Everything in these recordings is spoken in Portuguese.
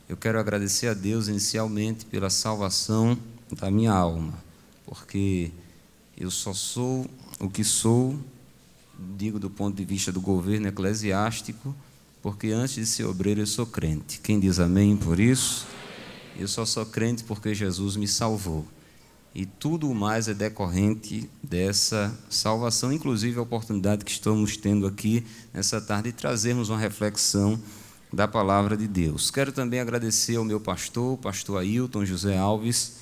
Eu quero agradecer a Deus inicialmente pela salvação da minha alma, porque eu só sou o que sou, digo do ponto de vista do governo eclesiástico, porque antes de ser obreiro eu sou crente. Quem diz amém por isso? Eu só sou crente porque Jesus me salvou. E tudo o mais é decorrente dessa salvação, inclusive a oportunidade que estamos tendo aqui nessa tarde de trazermos uma reflexão da palavra de Deus. Quero também agradecer ao meu pastor, o pastor Ailton José Alves,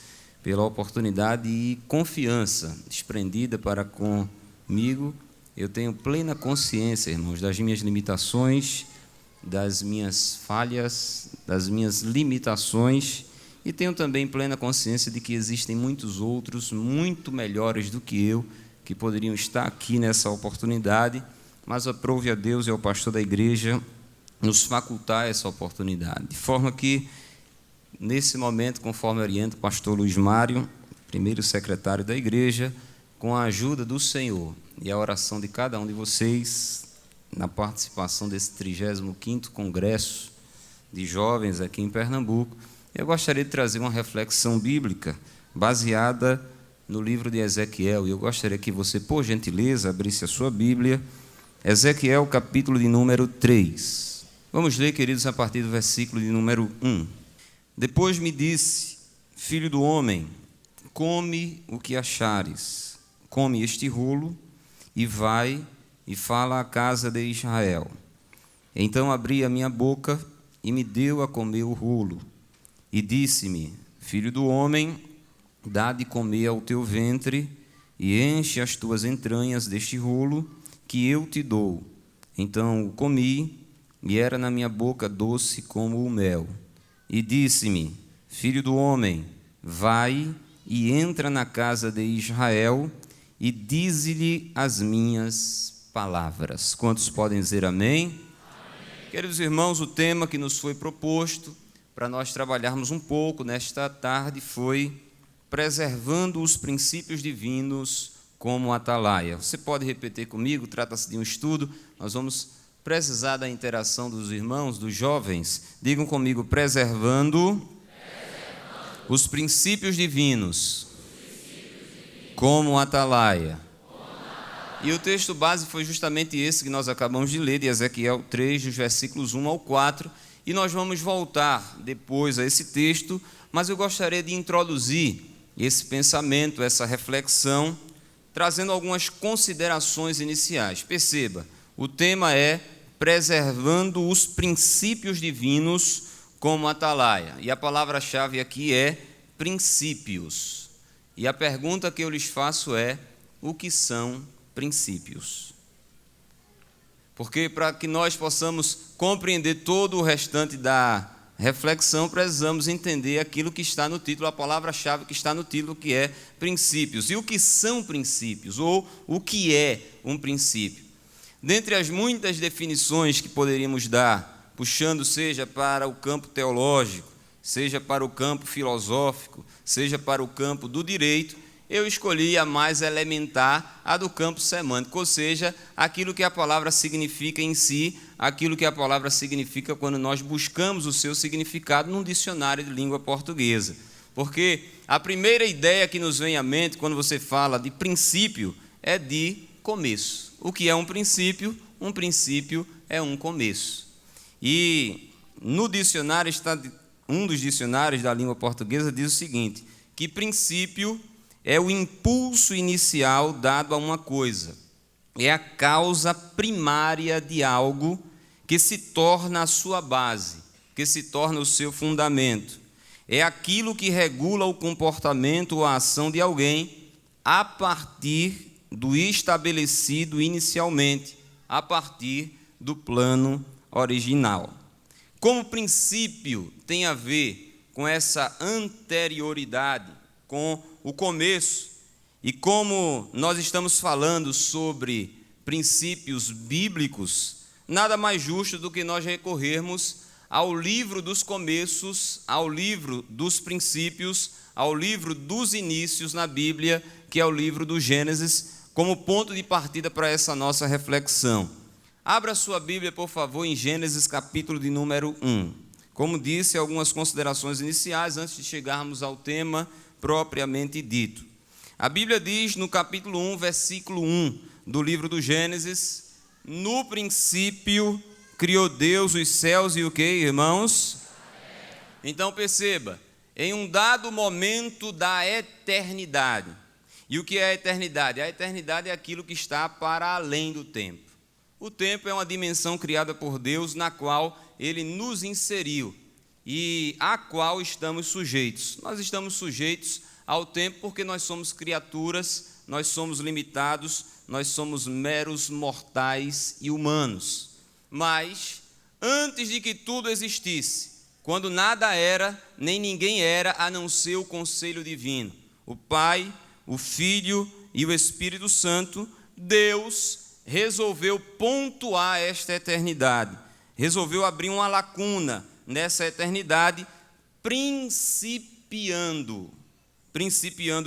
pela oportunidade e confiança desprendida para comigo. Eu tenho plena consciência, irmãos, das minhas limitações, das minhas falhas, das minhas limitações, e tenho também plena consciência de que existem muitos outros, muito melhores do que eu, que poderiam estar aqui nessa oportunidade, mas aprove a Deus e ao pastor da igreja nos facultar essa oportunidade. De forma que, nesse momento, conforme orienta o pastor Luiz Mário, primeiro secretário da igreja, com a ajuda do Senhor e a oração de cada um de vocês, na participação desse 35º Congresso de Jovens aqui em Pernambuco, eu gostaria de trazer uma reflexão bíblica baseada no livro de Ezequiel. E eu gostaria que você, por gentileza, abrisse a sua Bíblia, Ezequiel, capítulo de número 3. Vamos ler, queridos, a partir do versículo de número 1. Depois me disse: filho do homem, come o que achares, come este rolo e vai e fala à casa de Israel. Então abri a minha boca e me deu a comer o rolo. E disse-me: filho do homem, dá de comer ao teu ventre e enche as tuas entranhas deste rolo que eu te dou. Então o comi e era na minha boca doce como o mel. E disse-me: filho do homem, vai e entra na casa de Israel e dize-lhe as minhas palavras. Quantos podem dizer amém? Amém? Queridos irmãos, o tema que nos foi proposto para nós trabalharmos um pouco nesta tarde foi preservando os princípios divinos como atalaia. Você pode repetir comigo? Trata-se de um estudo. Nós vamos precisar da interação dos irmãos, dos jovens. Digam comigo: preservando os princípios divinos como atalaia. E o texto base foi justamente esse que nós acabamos de ler, de Ezequiel 3, dos versículos 1 ao 4, e nós vamos voltar depois a esse texto, mas eu gostaria de introduzir esse pensamento, essa reflexão, trazendo algumas considerações iniciais. Perceba, o tema é preservando os princípios divinos como atalaia, e a palavra-chave aqui é princípios. E a pergunta que eu lhes faço é: o que são princípios? Porque para que nós possamos compreender todo o restante da reflexão, precisamos entender aquilo que está no título, a palavra-chave que está no título, que é princípios. E o que são princípios? Ou o que é um princípio? Dentre as muitas definições que poderíamos dar, puxando seja para o campo teológico, seja para o campo filosófico, seja para o campo do direito, eu escolhi a mais elementar, a do campo semântico, ou seja, aquilo que a palavra significa em si, aquilo que a palavra significa quando nós buscamos o seu significado num dicionário de língua portuguesa. Porque a primeira ideia que nos vem à mente quando você fala de princípio é de começo. O que é um princípio? Um princípio é um começo. E no dicionário, um dos dicionários da língua portuguesa diz o seguinte, que princípio é o impulso inicial dado a uma coisa. É a causa primária de algo que se torna a sua base, que se torna o seu fundamento. É aquilo que regula o comportamento ou a ação de alguém a partir do estabelecido inicialmente, a partir do plano original. Como princípio tem a ver com essa anterioridade, com o começo, e como nós estamos falando sobre princípios bíblicos, nada mais justo do que nós recorrermos ao livro dos começos, ao livro dos princípios, ao livro dos inícios na Bíblia, que é o livro do Gênesis, como ponto de partida para essa nossa reflexão. Abra sua Bíblia, por favor, em Gênesis capítulo de número 1. Como disse, algumas considerações iniciais antes de chegarmos ao tema propriamente dito. A Bíblia diz no capítulo 1, versículo 1 do livro do Gênesis: no princípio criou Deus os céus e o quê, irmãos? Então perceba, em um dado momento da eternidade. E o que é a eternidade? A eternidade é aquilo que está para além do tempo. O tempo é uma dimensão criada por Deus na qual Ele nos inseriu e à qual estamos sujeitos. Nós estamos sujeitos ao tempo porque nós somos criaturas, nós somos limitados, nós somos meros mortais e humanos. Mas, antes de que tudo existisse, quando nada era, nem ninguém era, a não ser o conselho divino, o Pai, o Filho e o Espírito Santo, Deus resolveu pontuar esta eternidade, resolveu abrir uma lacuna nessa eternidade, principiando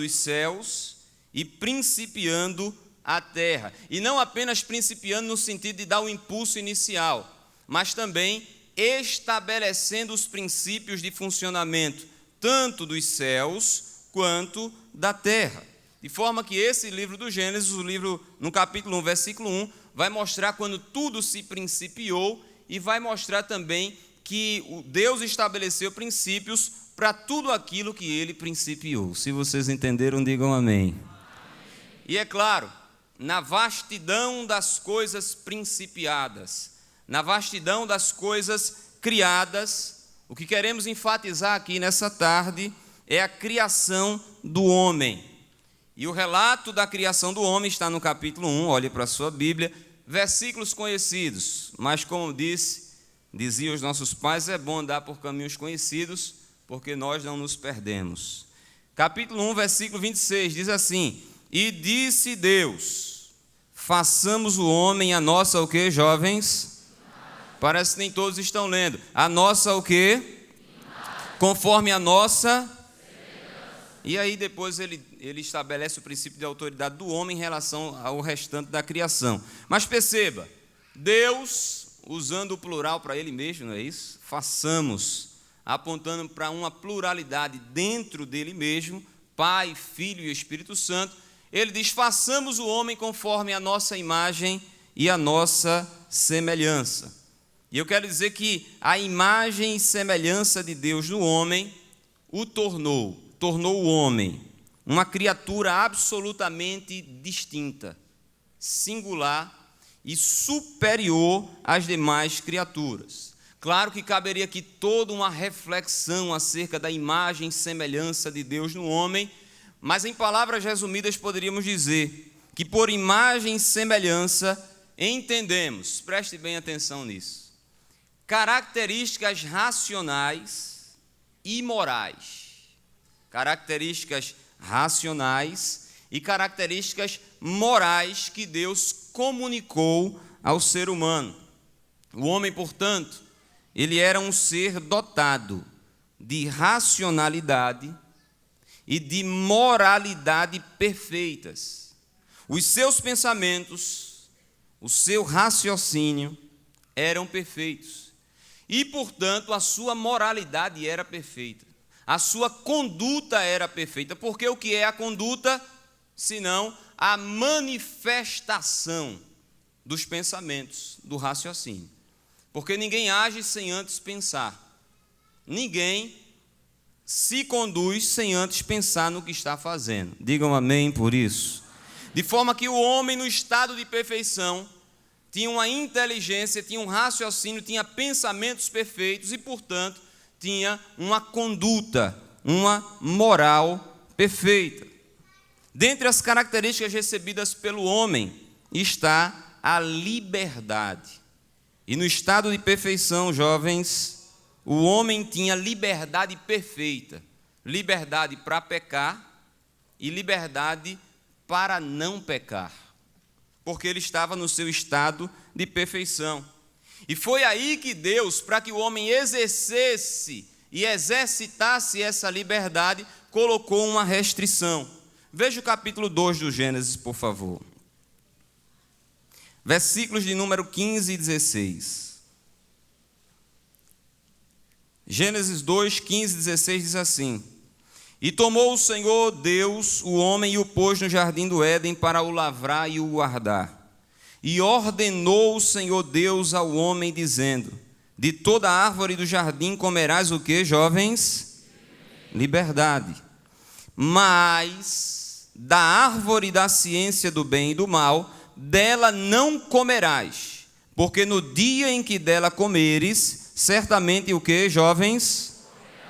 os céus e principiando a terra. E não apenas principiando no sentido de dar o impulso inicial, mas também estabelecendo os princípios de funcionamento, tanto dos céus quanto da terra. De forma que esse livro do Gênesis, o livro no capítulo 1, versículo 1, vai mostrar quando tudo se principiou e vai mostrar também que Deus estabeleceu princípios para tudo aquilo que Ele principiou. Se vocês entenderam, digam amém. E é claro, na vastidão das coisas principiadas, na vastidão das coisas criadas, o que queremos enfatizar aqui nessa tarde é a criação do homem. E o relato da criação do homem está no capítulo 1, olhe para a sua Bíblia, versículos conhecidos, mas como diziam os nossos pais, é bom andar por caminhos conhecidos, porque nós não nos perdemos. Capítulo 1, versículo 26, diz assim: e disse Deus, façamos o homem a nossa o quê, jovens? Parece que nem todos estão lendo. A nossa o quê? Conforme a nossa... E aí depois ele estabelece o princípio de autoridade do homem em relação ao restante da criação. Mas perceba, Deus, usando o plural para Ele mesmo, não é isso? Façamos, apontando para uma pluralidade dentro dele mesmo, Pai, Filho e Espírito Santo. Ele diz, façamos o homem conforme a nossa imagem e a nossa semelhança. E eu quero dizer que a imagem e semelhança de Deus no homem o tornou o homem uma criatura absolutamente distinta, singular e superior às demais criaturas. Claro que caberia aqui toda uma reflexão acerca da imagem e semelhança de Deus no homem, mas em palavras resumidas poderíamos dizer que por imagem e semelhança entendemos, preste bem atenção nisso, características racionais e morais. Características racionais e características morais que Deus comunicou ao ser humano. O homem, portanto, ele era um ser dotado de racionalidade e de moralidade perfeitas. Os seus pensamentos, o seu raciocínio eram perfeitos. E, portanto, a sua moralidade era perfeita. A sua conduta era perfeita. Porque o que é a conduta? Senão a manifestação dos pensamentos, do raciocínio. Porque ninguém age sem antes pensar. Ninguém se conduz sem antes pensar no que está fazendo. Digam amém por isso. De forma que o homem, no estado de perfeição, tinha uma inteligência, tinha um raciocínio, tinha pensamentos perfeitos e, portanto, tinha uma conduta, uma moral perfeita. Dentre as características recebidas pelo homem está a liberdade. E no estado de perfeição, jovens, o homem tinha liberdade perfeita. Liberdade para pecar e liberdade para não pecar. Porque ele estava no seu estado de perfeição. E foi aí que Deus, para que o homem exercesse e exercitasse essa liberdade, colocou uma restrição. Veja o capítulo 2 do Gênesis, por favor. Versículos de número 15 e 16. Gênesis 2, 15 e 16 diz assim: E tomou o Senhor Deus o homem e o pôs no jardim do Éden para o lavrar e o guardar. E ordenou o Senhor Deus ao homem, dizendo: De toda árvore do jardim comerás o que, jovens? Liberdade. Mas da árvore da ciência do bem e do mal, dela não comerás, porque no dia em que dela comeres, certamente o que, jovens?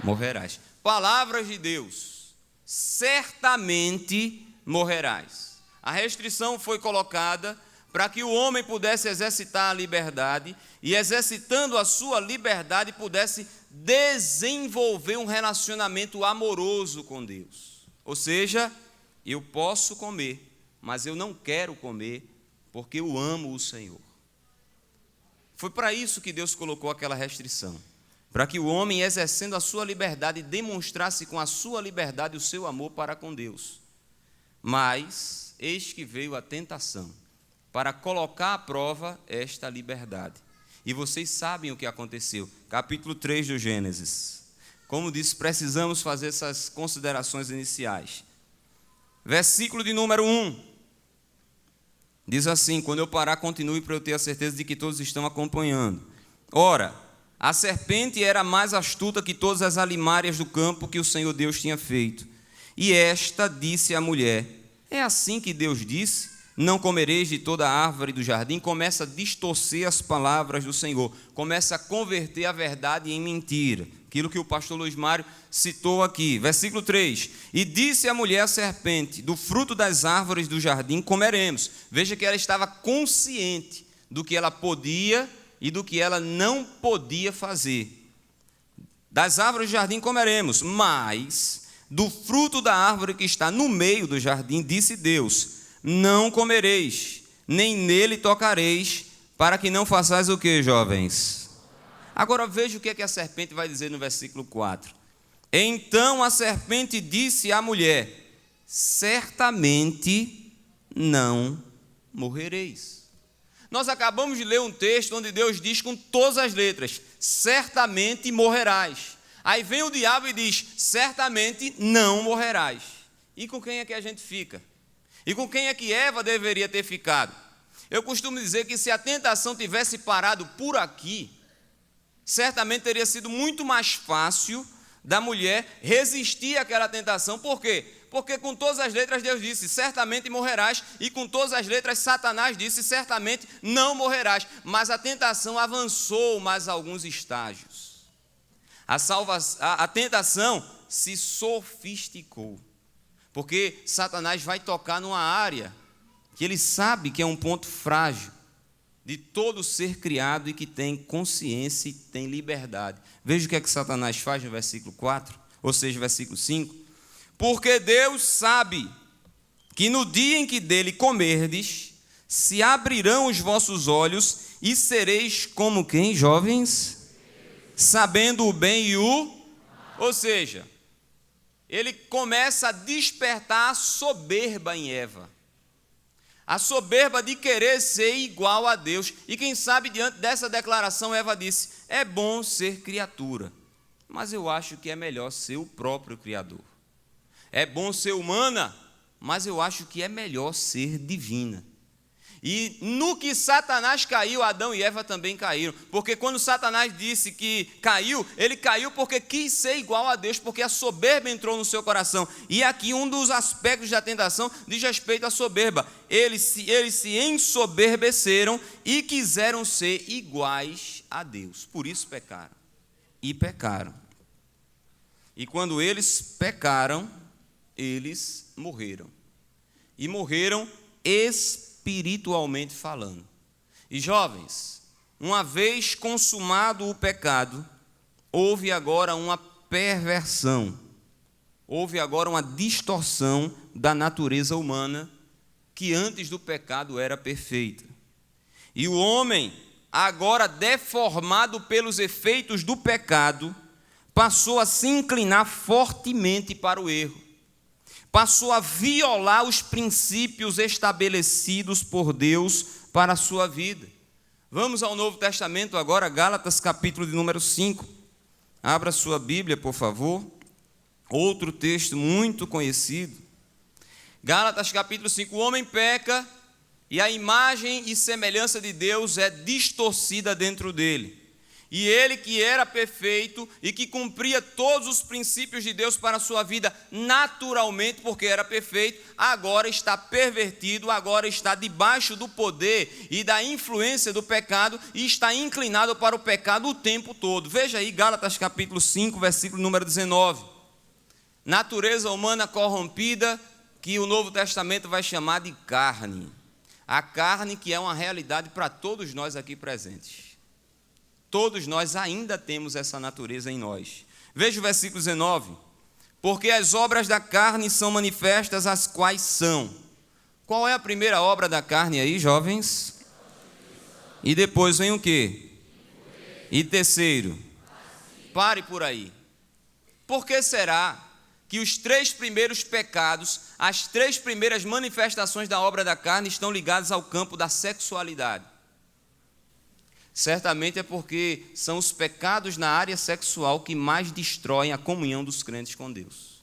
Morrerás. Palavras de Deus: certamente morrerás. A restrição foi colocada para que o homem pudesse exercitar a liberdade e, exercitando a sua liberdade, pudesse desenvolver um relacionamento amoroso com Deus. Ou seja, eu posso comer, mas eu não quero comer porque eu amo o Senhor. Foi para isso que Deus colocou aquela restrição, para que o homem, exercendo a sua liberdade, demonstrasse com a sua liberdade o seu amor para com Deus. Mas eis que veio a tentação para colocar à prova esta liberdade. E vocês sabem o que aconteceu. Capítulo 3 do Gênesis. Como disse, precisamos fazer essas considerações iniciais. Versículo de número 1. Diz assim: quando eu parar, continue para eu ter a certeza de que todos estão acompanhando. Ora, a serpente era mais astuta que todas as alimárias do campo que o Senhor Deus tinha feito. E esta disse à mulher: é assim que Deus disse: não comereis de toda a árvore do jardim. Começa a distorcer as palavras do Senhor, começa a converter a verdade em mentira, aquilo que o pastor Luiz Mário citou aqui. Versículo 3: e disse a mulher à serpente: do fruto das árvores do jardim comeremos. Veja que ela estava consciente do que ela podia e do que ela não podia fazer. Das árvores do jardim comeremos, mas do fruto da árvore que está no meio do jardim, disse Deus: não comereis, nem nele tocareis, para que não façais o que, jovens? Agora veja o que é que a serpente vai dizer no versículo 4. Então a serpente disse à mulher: certamente não morrereis. Nós acabamos de ler um texto onde Deus diz com todas as letras: certamente morrerás. Aí vem o diabo e diz: certamente não morrerás. E com quem é que a gente fica? E com quem é que Eva deveria ter ficado? Eu costumo dizer que se a tentação tivesse parado por aqui, certamente teria sido muito mais fácil da mulher resistir àquela tentação. Por quê? Porque com todas as letras Deus disse: certamente morrerás, e com todas as letras Satanás disse: certamente não morrerás. Mas a tentação avançou mais alguns estágios. A tentação se sofisticou, porque Satanás vai tocar numa área que ele sabe que é um ponto frágil de todo ser criado e que tem consciência e tem liberdade. Veja o que é que Satanás faz no versículo 4, ou seja, versículo 5. Porque Deus sabe que no dia em que dele comerdes, se abrirão os vossos olhos e sereis como quem, jovens? Sabendo o bem e o... Ou seja, ele começa a despertar a soberba em Eva. A soberba de querer ser igual a Deus. E quem sabe, diante dessa declaração, Eva disse: é bom ser criatura, mas eu acho que é melhor ser o próprio Criador. É bom ser humana, mas eu acho que é melhor ser divina. E no que Satanás caiu, Adão e Eva também caíram. Porque quando Satanás disse que caiu, ele caiu porque quis ser igual a Deus, porque a soberba entrou no seu coração. E aqui um dos aspectos da tentação diz respeito à soberba. Eles se ensoberbeceram e quiseram ser iguais a Deus. Por isso pecaram. E pecaram. E quando eles pecaram, eles morreram. E morreram espiritualmente falando. E jovens, uma vez consumado o pecado, houve agora uma perversão, houve agora uma distorção da natureza humana que antes do pecado era perfeita. E o homem, agora deformado pelos efeitos do pecado, passou a se inclinar fortemente para o erro. Passou a violar os princípios estabelecidos por Deus para a sua vida. Vamos ao Novo Testamento agora, Gálatas capítulo de número 5. Abra sua Bíblia, por favor. Outro texto muito conhecido. Gálatas capítulo 5. O homem peca e a imagem e semelhança de Deus é distorcida dentro dele. E ele que era perfeito e que cumpria todos os princípios de Deus para a sua vida naturalmente, porque era perfeito, agora está pervertido, agora está debaixo do poder e da influência do pecado e está inclinado para o pecado o tempo todo. Veja aí Gálatas capítulo 5, versículo número 19. Natureza humana corrompida, que o Novo Testamento vai chamar de carne. A carne que é uma realidade para todos nós aqui presentes. Todos nós ainda temos essa natureza em nós. Veja o versículo 19. Porque as obras da carne são manifestas, as quais são. Qual é a primeira obra da carne aí, jovens? E depois vem o quê? E terceiro? Pare por aí. Por que será que os 3 primeiros pecados, as 3 primeiras manifestações da obra da carne estão ligadas ao campo da sexualidade? Certamente é porque são os pecados na área sexual que mais destroem a comunhão dos crentes com Deus.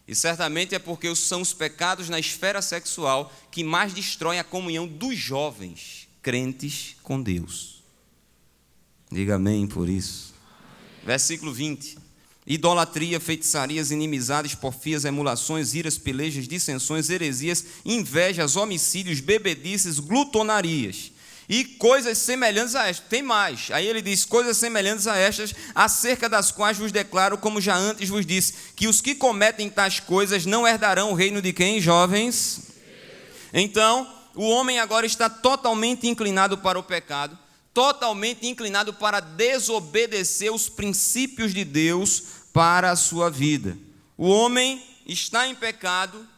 E certamente é porque são os pecados na esfera sexual que mais destroem a comunhão dos jovens crentes com Deus. Diga amém por isso. Versículo 20. Idolatria, feitiçarias, inimizades, porfias, emulações, iras, pelejas, dissensões, heresias, invejas, homicídios, bebedices, glutonarias e coisas semelhantes a estas. Tem mais. Aí ele diz, coisas semelhantes a estas, acerca das quais vos declaro, como já antes vos disse, que os que cometem tais coisas não herdarão o reino de quem, jovens? Então, o homem agora está totalmente inclinado para o pecado, totalmente inclinado para desobedecer os princípios de Deus para a sua vida. O homem está em pecado,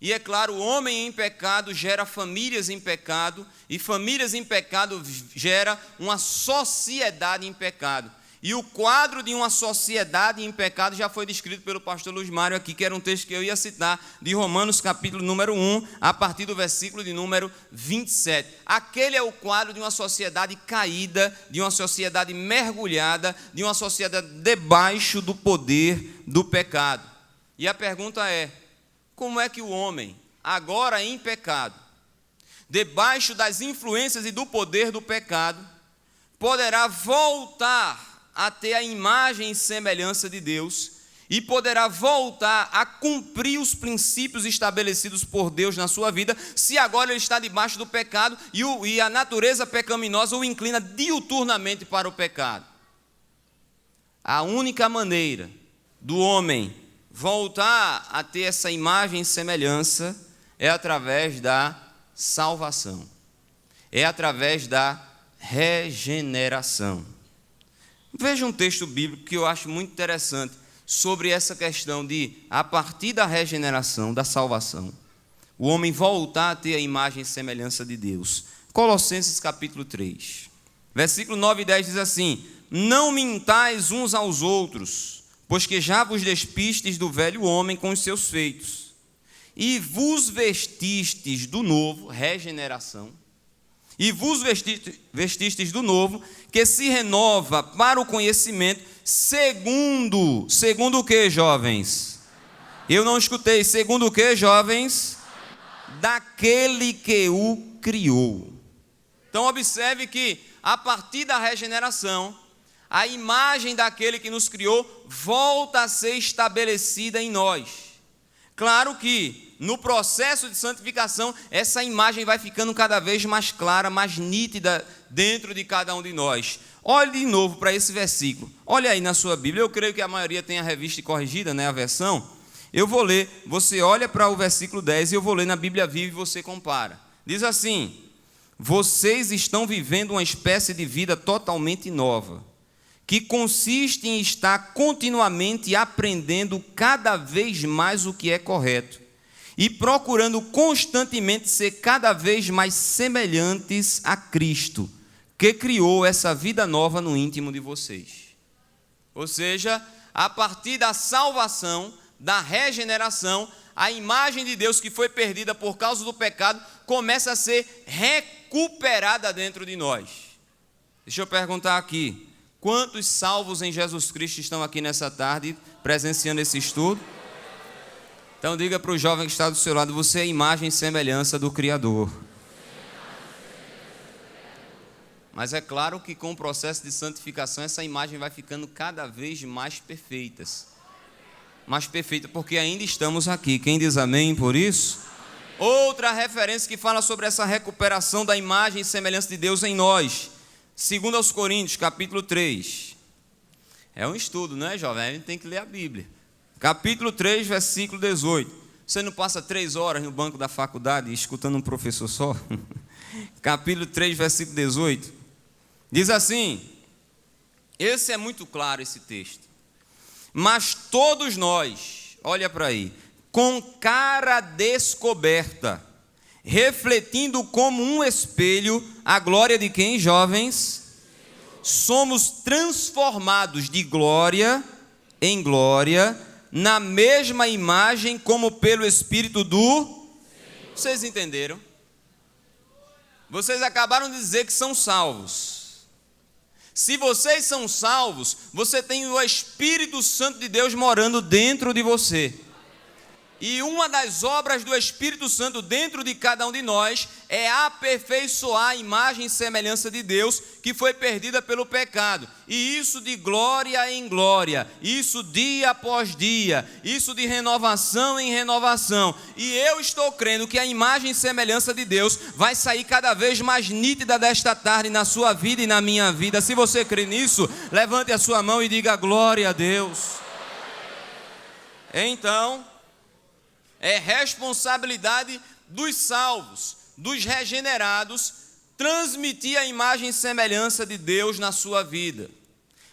e é claro, o homem em pecado gera famílias em pecado, e famílias em pecado gera uma sociedade em pecado. E o quadro de uma sociedade em pecado já foi descrito pelo pastor Luiz Mário aqui, que era um texto que eu ia citar, de Romanos capítulo número 1, a partir do versículo de número 27. Aquele é o quadro de uma sociedade caída, de uma sociedade mergulhada, de uma sociedade debaixo do poder do pecado. E a pergunta é, como é que o homem, agora em pecado, debaixo das influências e do poder do pecado, poderá voltar a ter a imagem e semelhança de Deus e poderá voltar a cumprir os princípios estabelecidos por Deus na sua vida, se agora ele está debaixo do pecado e a natureza pecaminosa o inclina diuturnamente para o pecado? A única maneira do homem voltar a ter essa imagem e semelhança é através da salvação, é através da regeneração. Veja um texto bíblico que eu acho muito interessante sobre essa questão de, a partir da regeneração, da salvação, o homem voltar a ter a imagem e semelhança de Deus. Colossenses capítulo 3, versículo 9 e 10 diz assim: não mintais uns aos outros, pois que já vos despistes do velho homem com os seus feitos, e vos vestistes do novo, regeneração, e vos vestistes do novo, que se renova para o conhecimento, segundo o que, jovens? Eu não escutei, segundo o que, jovens? Daquele que o criou. Então observe que, a partir da regeneração, a imagem daquele que nos criou volta a ser estabelecida em nós. Claro que, no processo de santificação, essa imagem vai ficando cada vez mais clara, mais nítida dentro de cada um de nós. Olhe de novo para esse versículo. Olha aí na sua Bíblia. Eu creio que a maioria tem a revista corrigida, né, a versão. Eu vou ler, você olha para o versículo 10 e eu vou ler na Bíblia Viva e você compara. Diz assim: vocês estão vivendo uma espécie de vida totalmente nova, que consiste em estar continuamente aprendendo cada vez mais o que é correto e procurando constantemente ser cada vez mais semelhantes a Cristo, que criou essa vida nova no íntimo de vocês. Ou seja, a partir da salvação, da regeneração, a imagem de Deus que foi perdida por causa do pecado começa a ser recuperada dentro de nós. Deixa eu perguntar aqui, Quantos salvos em Jesus Cristo estão aqui nessa tarde, presenciando esse estudo? Então diga para o jovem que está do seu lado, você é a imagem e semelhança do Criador. Mas é claro que com o processo de santificação, essa imagem vai ficando cada vez mais perfeita. Mais perfeita, porque ainda estamos aqui. Quem diz amém por isso? Outra referência que fala sobre essa recuperação da imagem e semelhança de Deus em nós. 2 aos Coríntios, capítulo 3. É um estudo, não é, jovem? A gente tem que ler a Bíblia. Capítulo 3, versículo 18. Você não passa 3 horas no banco da faculdade escutando um professor só? Capítulo 3, versículo 18. Diz assim, esse é muito claro esse texto. Mas todos nós, olha para aí, com cara descoberta, refletindo como um espelho a glória de quem, jovens? Somos transformados de glória em glória, na mesma imagem como pelo Espírito do... Vocês entenderam? Vocês acabaram de dizer que são salvos. Se vocês são salvos, você tem o Espírito Santo de Deus morando dentro de você. E uma das obras do Espírito Santo dentro de cada um de nós é aperfeiçoar a imagem e semelhança de Deus que foi perdida pelo pecado. E isso de glória em glória, isso dia após dia, isso de renovação em renovação. E eu estou crendo que a imagem e semelhança de Deus vai sair cada vez mais nítida desta tarde na sua vida e na minha vida. Se você crê nisso, levante a sua mão e diga glória a Deus. Então... é responsabilidade dos salvos, dos regenerados, transmitir a imagem e semelhança de Deus na sua vida.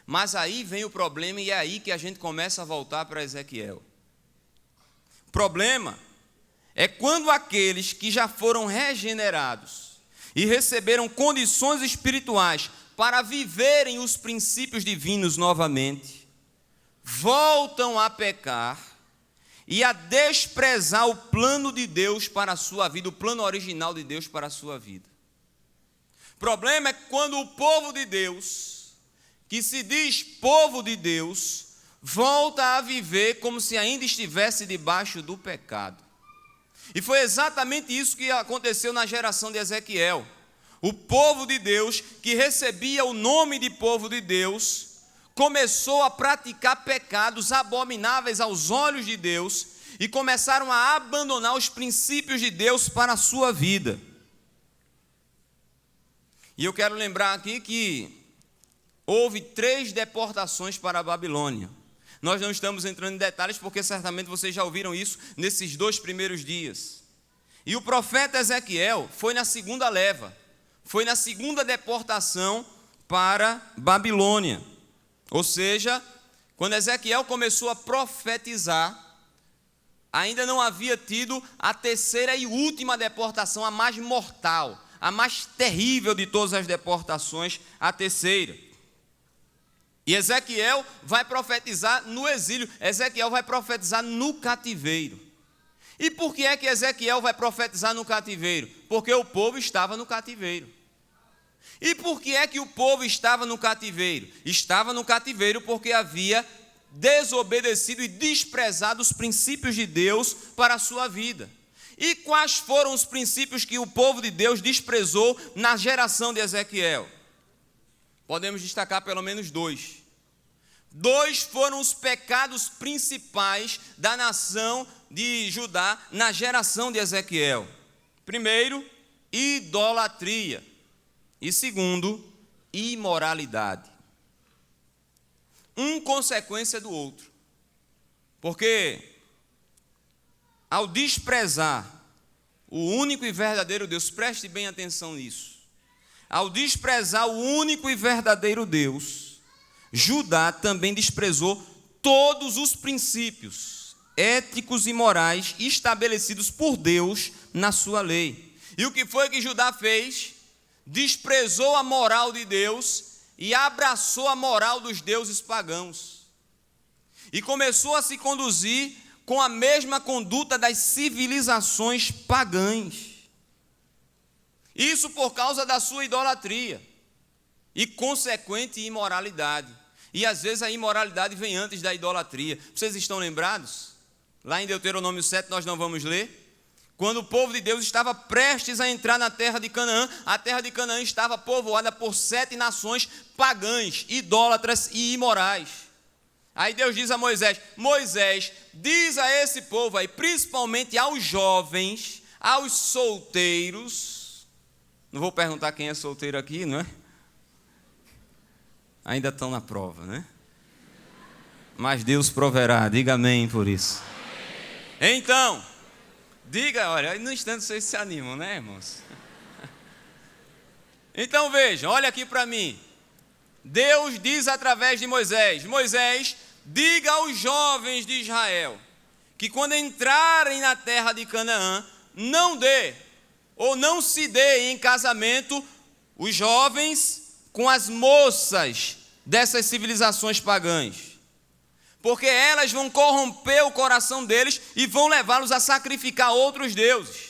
Mas aí vem o problema e é aí que a gente começa a voltar para Ezequiel. O problema é quando aqueles que já foram regenerados e receberam condições espirituais para viverem os princípios divinos novamente, voltam a pecar e a desprezar o plano de Deus para a sua vida, o plano original de Deus para a sua vida. O problema é quando o povo de Deus, que se diz povo de Deus, volta a viver como se ainda estivesse debaixo do pecado. E foi exatamente isso que aconteceu na geração de Ezequiel. O povo de Deus, que recebia o nome de povo de Deus, começou a praticar pecados abomináveis aos olhos de Deus e começaram a abandonar os princípios de Deus para a sua vida. E eu quero lembrar aqui que houve 3 deportações para a Babilônia. Nós não estamos entrando em detalhes porque certamente vocês já ouviram isso nesses 2 primeiros dias. E o profeta Ezequiel foi na segunda leva, foi na segunda deportação para Babilônia. Ou seja, quando Ezequiel começou a profetizar, ainda não havia tido a terceira e última deportação, a mais mortal, a mais terrível de todas as deportações, a terceira. E Ezequiel vai profetizar no exílio, Ezequiel vai profetizar no cativeiro. E por que é que Ezequiel vai profetizar no cativeiro? Porque o povo estava no cativeiro. E por que é que o povo estava no cativeiro? Estava no cativeiro porque havia desobedecido e desprezado os princípios de Deus para a sua vida. E quais foram os princípios que o povo de Deus desprezou na geração de Ezequiel? Podemos destacar pelo menos 2. 2 foram os pecados principais da nação de Judá na geração de Ezequiel. Primeiro, idolatria. E segundo, imoralidade. Um consequência do outro. Porque ao desprezar o único e verdadeiro Deus, preste bem atenção nisso. Ao desprezar o único e verdadeiro Deus, Judá também desprezou todos os princípios éticos e morais estabelecidos por Deus na sua lei. E o que foi que Judá fez? Desprezou a moral de Deus e abraçou a moral dos deuses pagãos. E começou a se conduzir com a mesma conduta das civilizações pagãs. Isso por causa da sua idolatria. e consequente imoralidade. E às vezes a imoralidade vem antes da idolatria. Vocês estão lembrados? Lá em Deuteronômio 7 nós não vamos ler. Quando o povo de Deus estava prestes a entrar na terra de Canaã, a terra de Canaã estava povoada por 7 nações pagãs, idólatras e imorais. Aí Deus diz a Moisés: Moisés, diz a esse povo aí, principalmente aos jovens, aos solteiros. Não vou perguntar quem é solteiro aqui, não é? Ainda estão na prova, né? Mas Deus proverá, diga amém por isso. Então, diga, olha, no instante vocês se animam, né, irmãos? Então vejam, olha aqui para mim. Deus diz através de Moisés: Moisés, diga aos jovens de Israel que quando entrarem na terra de Canaã, não dê ou não se dê em casamento os jovens com as moças dessas civilizações pagãs, porque elas vão corromper o coração deles e vão levá-los a sacrificar outros deuses.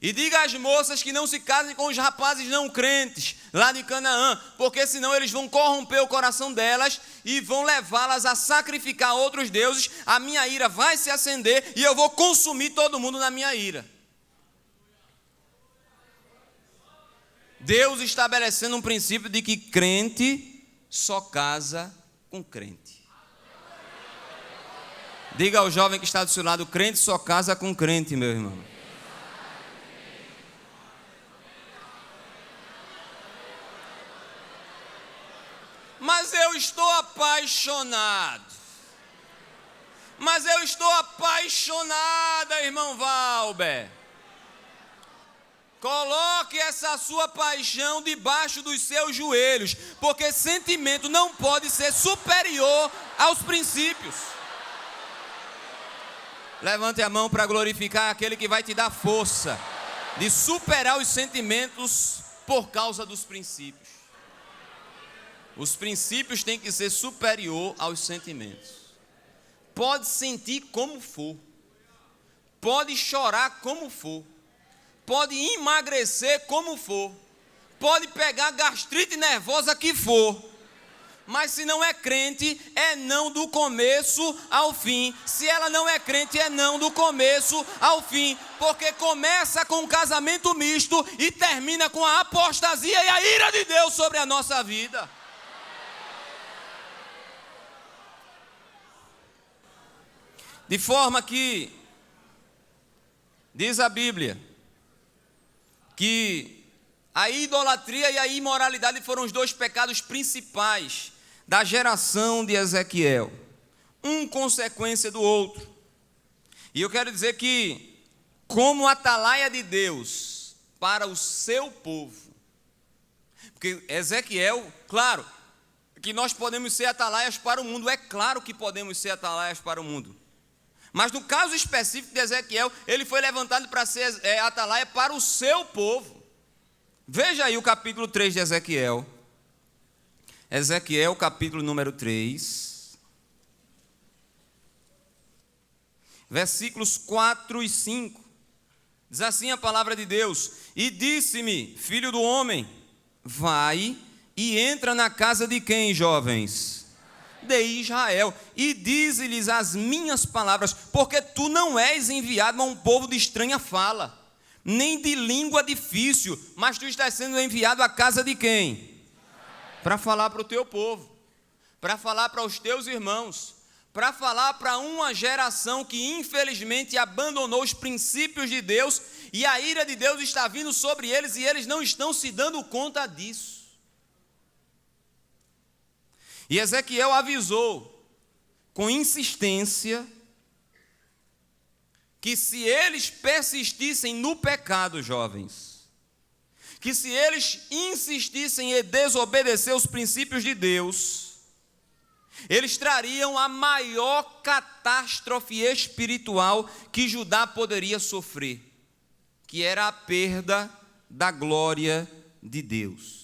E diga às moças que não se casem com os rapazes não crentes lá de Canaã, porque senão eles vão corromper o coração delas e vão levá-las a sacrificar outros deuses. A minha ira vai se acender e eu vou consumir todo mundo na minha ira. Deus estabelecendo um princípio de que crente só casa com crente. Diga ao jovem que está do seu lado: crente só casa com crente, meu irmão. Mas eu estou apaixonado. Mas eu estou apaixonada, irmão Valber. Coloque essa sua paixão debaixo dos seus joelhos, porque sentimento não pode ser superior aos princípios. Levante a mão para glorificar aquele que vai te dar força de superar os sentimentos por causa dos princípios. Os princípios têm que ser superior aos sentimentos. Pode sentir como for, pode chorar como for, pode emagrecer como for, pode pegar gastrite nervosa que for, mas se não é crente, é não do começo ao fim. Se ela não é crente, é não do começo ao fim, porque começa com um casamento misto e termina com a apostasia e a ira de Deus sobre a nossa vida. De forma que, diz a Bíblia, que a idolatria e a imoralidade foram os 2 pecados principais da geração de Ezequiel, um consequência do outro. E eu quero dizer que, como atalaia de Deus para o seu povo, porque Ezequiel, claro, que nós podemos ser atalaias para o mundo, é claro que podemos ser atalaias para o mundo. Mas no caso específico de Ezequiel, ele foi levantado para ser atalaia para o seu povo. Veja aí o capítulo 3 de Ezequiel. Ezequiel, capítulo número 3. Versículos 4 e 5. Diz assim a palavra de Deus: E disse-me, filho do homem, vai e entra na casa de quem, jovens? De Israel, e dize-lhes as minhas palavras, porque tu não és enviado a um povo de estranha fala, nem de língua difícil, mas tu estás sendo enviado à casa de quem? Para falar para o teu povo, para falar para os teus irmãos, para falar para uma geração que infelizmente abandonou os princípios de Deus, e a ira de Deus está vindo sobre eles, e eles não estão se dando conta disso. E Ezequiel avisou com insistência que se eles persistissem no pecado, jovens, que se eles insistissem em desobedecer os princípios de Deus, eles trariam a maior catástrofe espiritual que Judá poderia sofrer, que era a perda da glória de Deus.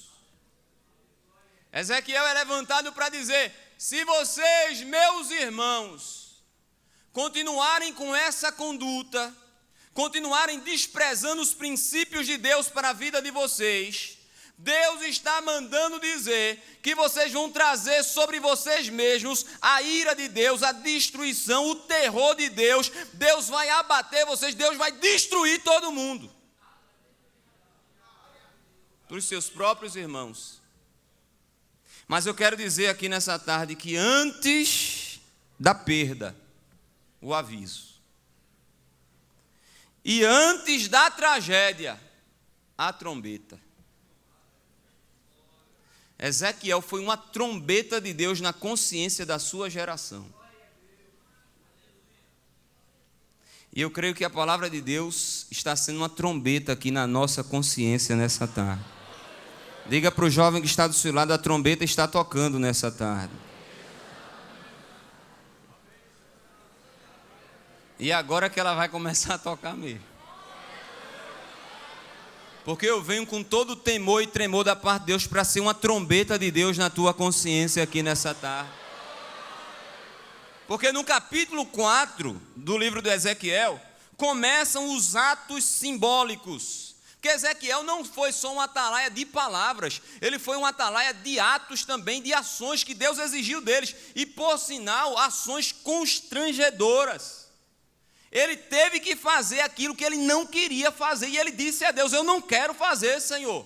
Ezequiel é levantado para dizer: se vocês, meus irmãos, continuarem com essa conduta, continuarem desprezando os princípios de Deus para a vida de vocês, Deus está mandando dizer que vocês vão trazer sobre vocês mesmos a ira de Deus, a destruição, o terror de Deus. Deus vai abater vocês, Deus vai destruir todo mundo. Para os seus próprios irmãos. Mas eu quero dizer aqui nessa tarde que antes da perda, o aviso. E antes da tragédia, a trombeta. Ezequiel foi uma trombeta de Deus na consciência da sua geração. E eu creio que a palavra de Deus está sendo uma trombeta aqui na nossa consciência nessa tarde. Diga para o jovem que está do seu lado, a trombeta está tocando nessa tarde. E agora que ela vai começar a tocar mesmo. Porque eu venho com todo o temor e tremor da parte de Deus para ser uma trombeta de Deus na tua consciência aqui nessa tarde. Porque no capítulo 4 do livro do Ezequiel, começam os atos simbólicos. Porque Ezequiel não foi só um atalaia de palavras, ele foi um atalaia de atos também, de ações que Deus exigiu deles. E por sinal, ações constrangedoras. Ele teve que fazer aquilo que ele não queria fazer. E ele disse a Deus, eu não quero fazer, Senhor.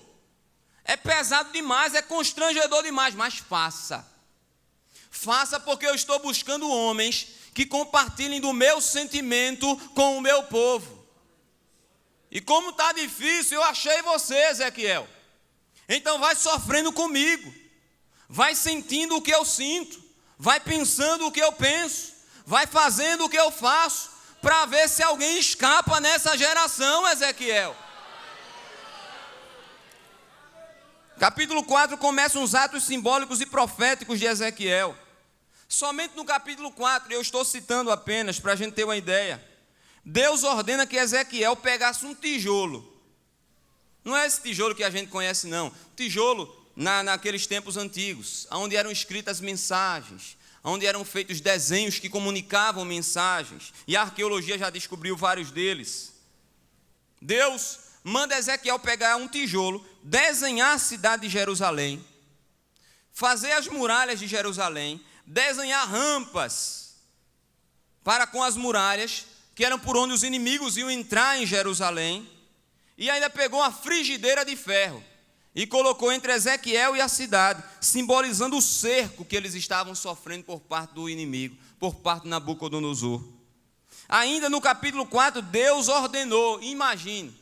É pesado demais, é constrangedor demais, mas faça. Faça porque eu estou buscando homens que compartilhem do meu sentimento com o meu povo. E como está difícil, eu achei você, Ezequiel. Então vai sofrendo comigo. Vai sentindo o que eu sinto. Vai pensando o que eu penso. Vai fazendo o que eu faço. Para ver se alguém escapa nessa geração, Ezequiel. Capítulo 4 começam os atos simbólicos e proféticos de Ezequiel. Somente no capítulo 4, eu estou citando apenas para a gente ter uma ideia. Deus ordena que Ezequiel pegasse um tijolo. Não é esse tijolo que a gente conhece, não. Tijolo naqueles tempos antigos, onde eram escritas mensagens, onde eram feitos desenhos que comunicavam mensagens, e a arqueologia já descobriu vários deles. Deus manda Ezequiel pegar um tijolo, desenhar a cidade de Jerusalém, fazer as muralhas de Jerusalém, desenhar rampas para com as muralhas, que eram por onde os inimigos iam entrar em Jerusalém, e ainda pegou uma frigideira de ferro, e colocou entre Ezequiel e a cidade, simbolizando o cerco que eles estavam sofrendo por parte do inimigo, por parte de Nabucodonosor. Ainda no capítulo 4, Deus ordenou, imagine,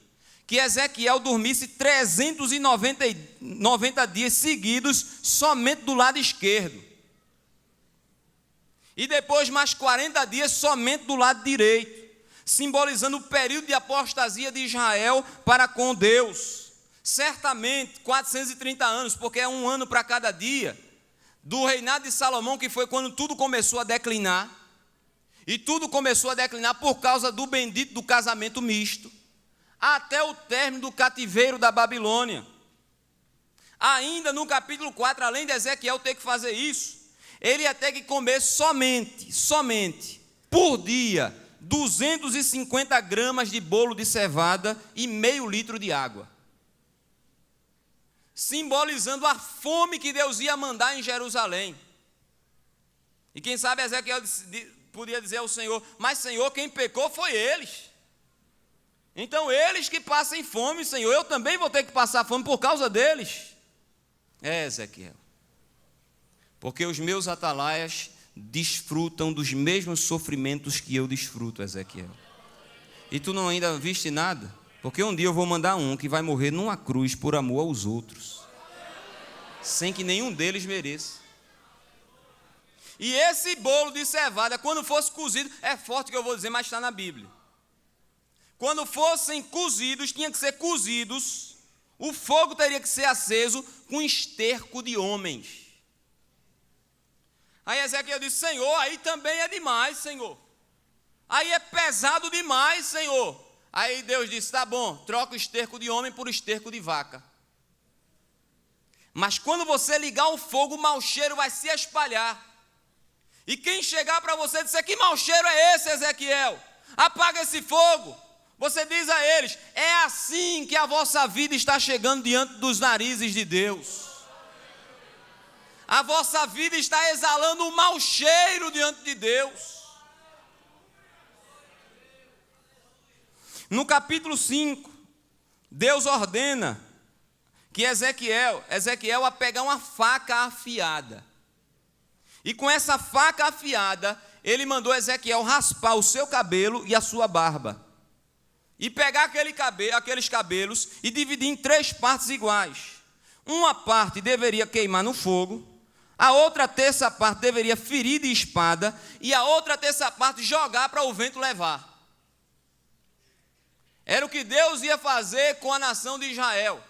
que Ezequiel dormisse 390 dias seguidos somente do lado esquerdo. E depois mais 40 dias somente do lado direito, simbolizando o período de apostasia de Israel para com Deus. Certamente 430 anos, porque é um ano para cada dia, do reinado de Salomão, que foi quando tudo começou a declinar, e tudo começou a declinar por causa do bendito do casamento misto, até o término do cativeiro da Babilônia. Ainda no capítulo 4, além de Ezequiel ter que fazer isso, ele ia ter que comer somente, por dia, 250 gramas de bolo de cevada e meio litro de água. Simbolizando a fome que Deus ia mandar em Jerusalém. E quem sabe Ezequiel podia dizer ao Senhor, mas Senhor, quem pecou foi eles. Então eles que passem fome, Senhor, eu também vou ter que passar fome por causa deles. Ezequiel. Porque os meus atalaias desfrutam dos mesmos sofrimentos que eu desfruto, Ezequiel. E tu não ainda viste nada? Porque um dia eu vou mandar um que vai morrer numa cruz por amor aos outros, sem que nenhum deles mereça. E esse bolo de cevada, quando fosse cozido, é forte que eu vou dizer, mas está na Bíblia. Quando fossem cozidos, tinha que ser cozidos, o fogo teria que ser aceso com esterco de homens. Aí Ezequiel disse, Senhor, aí também é demais, Senhor. Aí é pesado demais, Senhor. Aí Deus disse, tá bom, troca o esterco de homem por esterco de vaca. Mas quando você ligar o fogo, o mau cheiro vai se espalhar. E quem chegar para você e disser, que mau cheiro é esse, Ezequiel? Apaga esse fogo. Você diz a eles: é assim que a vossa vida está chegando diante dos narizes de Deus. A vossa vida está exalando um mau cheiro diante de Deus. No capítulo 5, Deus ordena que Ezequiel a pegar uma faca afiada. E com essa faca afiada, ele mandou Ezequiel raspar o seu cabelo e a sua barba. E pegar aqueles cabelos e dividir em 3 partes iguais. Uma parte deveria queimar no fogo, a outra terça parte deveria ferir de espada, e a outra terça parte jogar para o vento levar. Era o que Deus ia fazer com a nação de Israel.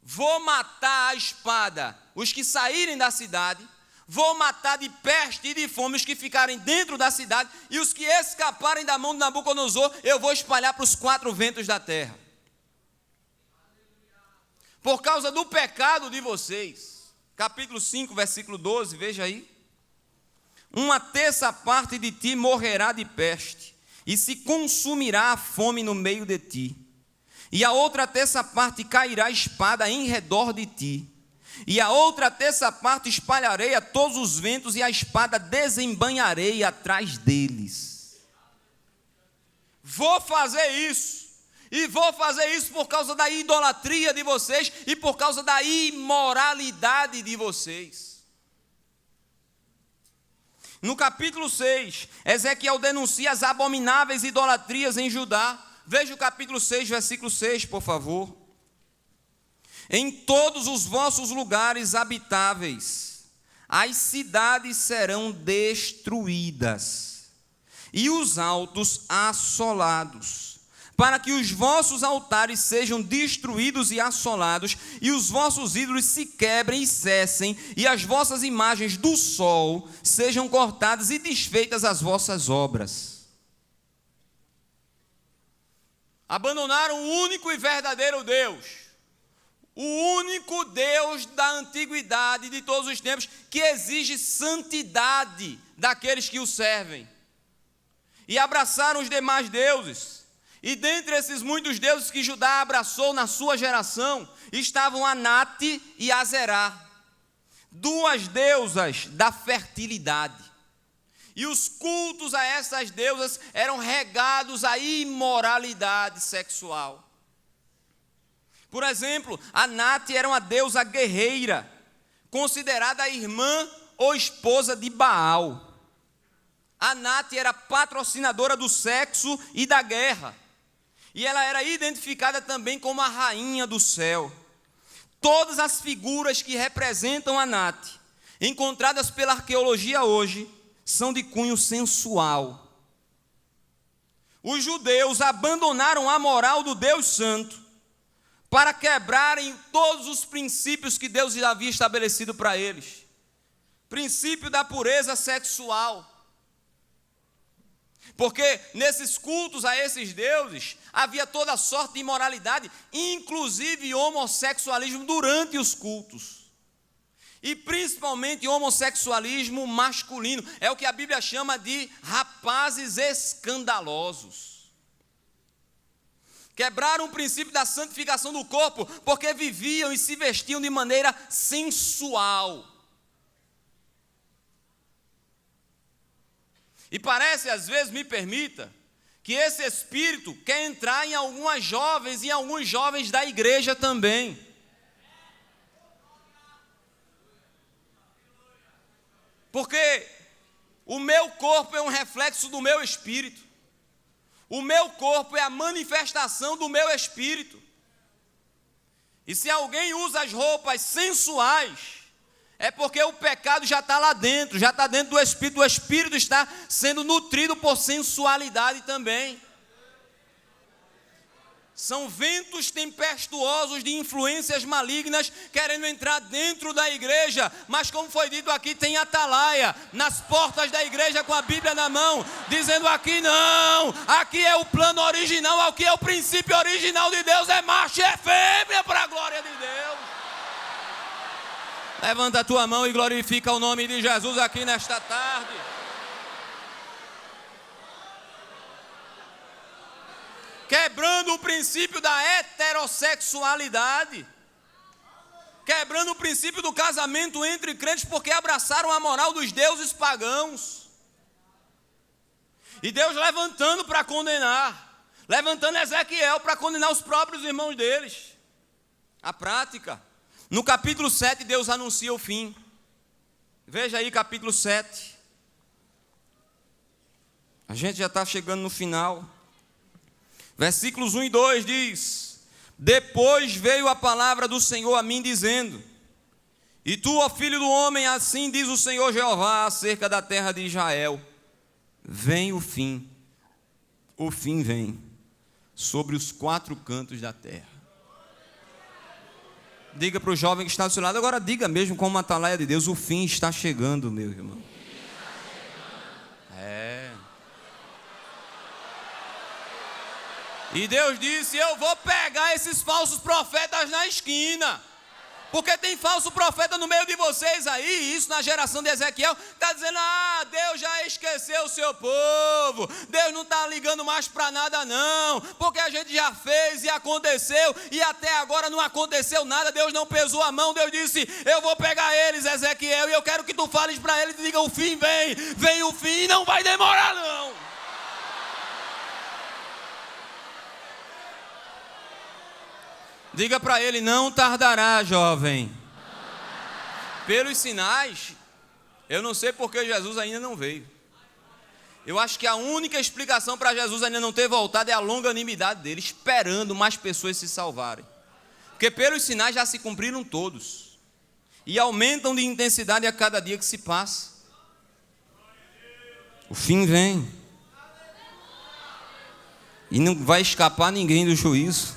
Vou matar a espada os que saírem da cidade, vou matar de peste e de fome os que ficarem dentro da cidade, e os que escaparem da mão de Nabucodonosor, eu vou espalhar para os 4 ventos da terra. Por causa do pecado de vocês. Capítulo 5, versículo 12, veja aí. Uma terça parte de ti morrerá de peste, e se consumirá a fome no meio de ti. E a outra terça parte cairá a espada em redor de ti. E a outra terça parte espalharei a todos os ventos, e a espada desembanharei atrás deles. Vou fazer isso. E vou fazer isso por causa da idolatria de vocês e por causa da imoralidade de vocês. No capítulo 6, Ezequiel denuncia as abomináveis idolatrias em Judá. Veja o capítulo 6, versículo 6, por favor. Em todos os vossos lugares habitáveis, as cidades serão destruídas, e os altos assolados, para que os vossos altares sejam destruídos e assolados, e os vossos ídolos se quebrem e cessem, e as vossas imagens do sol sejam cortadas e desfeitas as vossas obras. Abandonaram o único e verdadeiro Deus, o único Deus da antiguidade, de todos os tempos, que exige santidade daqueles que o servem. E abraçaram os demais deuses. E dentre esses muitos deuses que Judá abraçou na sua geração, estavam Anate e Azerá, 2 deusas da fertilidade. E os cultos a essas deusas eram regados à imoralidade sexual. Por exemplo, Anate era uma deusa guerreira, considerada a irmã ou esposa de Baal. Anate era patrocinadora do sexo e da guerra. E ela era identificada também como a rainha do céu. Todas as figuras que representam Anate, encontradas pela arqueologia hoje, são de cunho sensual. Os judeus abandonaram a moral do Deus Santo para quebrarem todos os princípios que Deus havia estabelecido para eles. Princípio da pureza sexual. Porque nesses cultos a esses deuses havia toda sorte de imoralidade, inclusive homossexualismo durante os cultos. E principalmente homossexualismo masculino. É o que a Bíblia chama de rapazes escandalosos. Quebraram o princípio da santificação do corpo, porque viviam e se vestiam de maneira sensual. E parece, às vezes, me permita, que esse espírito quer entrar em algumas jovens e em alguns jovens da igreja também. Porque o meu corpo é um reflexo do meu espírito. O meu corpo é a manifestação do meu espírito. E se alguém usa as roupas sensuais, é porque o pecado já está lá dentro, já está dentro do espírito. O espírito está sendo nutrido por sensualidade também. São ventos tempestuosos de influências malignas querendo entrar dentro da igreja. Mas como foi dito aqui, tem atalaia nas portas da igreja com a Bíblia na mão, dizendo aqui não, aqui é o plano original, aqui é o princípio original de Deus, é macho e é fêmea para a glória de Deus. Levanta a tua mão e glorifica o nome de Jesus aqui nesta tarde. quebrando o princípio da heterossexualidade, quebrando o princípio do casamento entre crentes, porque abraçaram a moral dos deuses pagãos. E Deus levantando para condenar, levantando Ezequiel para condenar os próprios irmãos deles. A prática. No capítulo 7, Deus anuncia o fim. Veja aí, capítulo 7. A gente já está chegando no final. Versículos 1 e 2 diz: depois veio a palavra do Senhor a mim, dizendo: e tu, ó filho do homem, assim diz o Senhor Jeová acerca da terra de Israel: vem o fim vem sobre os 4 cantos da terra. Diga para o jovem que está do seu lado, agora diga mesmo como uma atalaia de Deus: o fim está chegando, meu irmão. E Deus disse: eu vou pegar esses falsos profetas na esquina. Porque tem falso profeta no meio de vocês aí, isso na geração de Ezequiel, está dizendo: Deus já esqueceu o seu povo, Deus não está ligando mais para nada não, porque a gente já fez e aconteceu, e até agora não aconteceu nada, Deus não pesou a mão. Deus disse: eu vou pegar eles, Ezequiel, e eu quero que tu fales para eles e diga: o fim vem o fim, e não vai demorar não. Diga para ele: não tardará, jovem. Pelos sinais, eu não sei porque Jesus ainda não veio. Eu acho que a única explicação para Jesus ainda não ter voltado é a longanimidade dele, esperando mais pessoas se salvarem. Porque pelos sinais já se cumpriram todos, e aumentam de intensidade a cada dia que se passa. O fim vem, e não vai escapar ninguém do juízo.